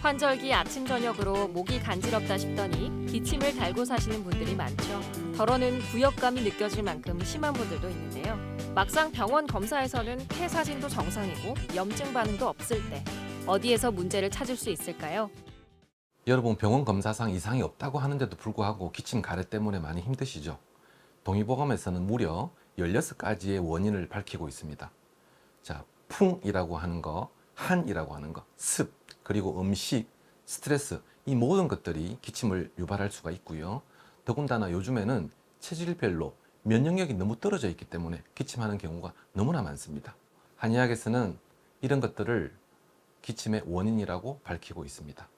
환절기 아침 저녁으로 목이 간지럽다 싶더니 기침을 달고 사시는 분들이 많죠. 덜어는 구역감이 느껴질 만큼 심한 분들도 있는데요. 막상 병원 검사에서는 폐 사진도 정상이고 염증 반응도 없을 때 어디에서 문제를 찾을 수 있을까요? 여러분 병원 검사상 이상이 없다고 하는데도 불구하고 기침 가래 때문에 많이 힘드시죠? 동의보감에서는 무려 16가지의 원인을 밝히고 있습니다. 자, 풍이라고 하는 거, 한이라고 하는 거, 습, 그리고 음식, 스트레스, 이 모든 것들이 기침을 유발할 수가 있고요. 더군다나 요즘에는 체질별로 면역력이 너무 떨어져 있기 때문에 기침하는 경우가 너무나 많습니다. 한의학에서는 이런 것들을 기침의 원인이라고 밝히고 있습니다.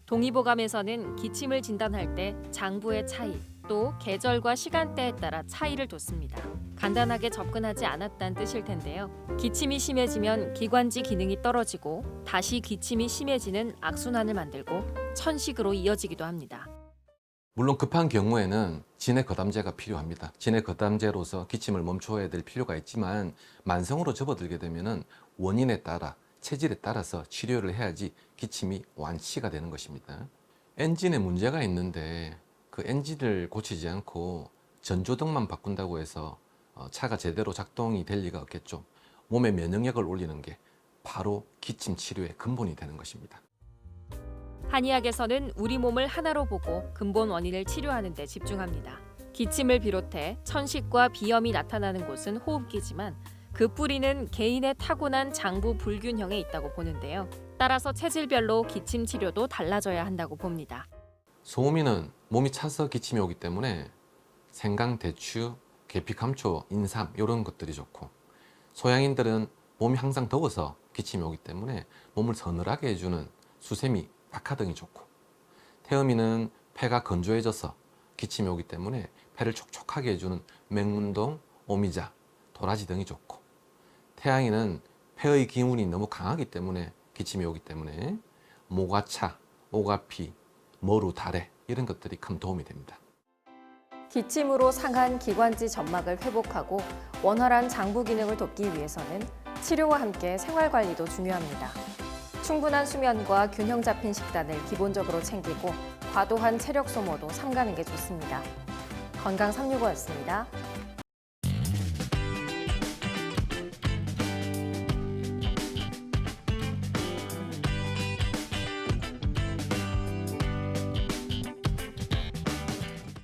동의보감에서는 기침을 진단할 때 장부의 차이, 또 계절과 시간대에 따라 차이를 뒀습니다. 간단하게 접근하지 않았다는 뜻일 텐데요. 기침이 심해지면 기관지 기능이 떨어지고 다시 기침이 심해지는 악순환을 만들고 천식으로 이어지기도 합니다. 물론 급한 경우에는 진해거담제가 필요합니다. 진해거담제로서 기침을 멈춰야 될 필요가 있지만 만성으로 접어들게 되면 원인에 따라 체질에 따라서 치료를 해야지 기침이 완치가 되는 것입니다. 엔진에 문제가 있는데 그 엔진을 고치지 않고 전조등만 바꾼다고 해서 차가 제대로 작동이 될 리가 없겠죠. 몸의 면역력을 올리는 게 바로 기침 치료의 근본이 되는 것입니다. 한의학에서는 우리 몸을 하나로 보고 근본 원인을 치료하는 데 집중합니다. 기침을 비롯해 천식과 비염이 나타나는 곳은 호흡기지만 그 뿌리는 개인의 타고난 장부 불균형에 있다고 보는데요. 따라서 체질별로 기침 치료도 달라져야 한다고 봅니다. 소음이는 몸이 차서 기침이 오기 때문에 생강, 대추, 계피, 감초, 인삼 이런 것들이 좋고, 소양인들은 몸이 항상 더워서 기침이 오기 때문에 몸을 서늘하게 해주는 수세미, 박하 등이 좋고, 태음인은 폐가 건조해져서 기침이 오기 때문에 폐를 촉촉하게 해주는 맹문동, 오미자, 도라지 등이 좋고, 태양인은 폐의 기운이 너무 강하기 때문에 기침이 오기 때문에 모과차, 오가피, 머루, 다래 이런 것들이 큰 도움이 됩니다. 기침으로 상한 기관지 점막을 회복하고 원활한 장부 기능을 돕기 위해서는 치료와 함께 생활 관리도 중요합니다. 충분한 수면과 균형 잡힌 식단을 기본적으로 챙기고 과도한 체력 소모도 삼가는 게 좋습니다. 건강 365였습니다.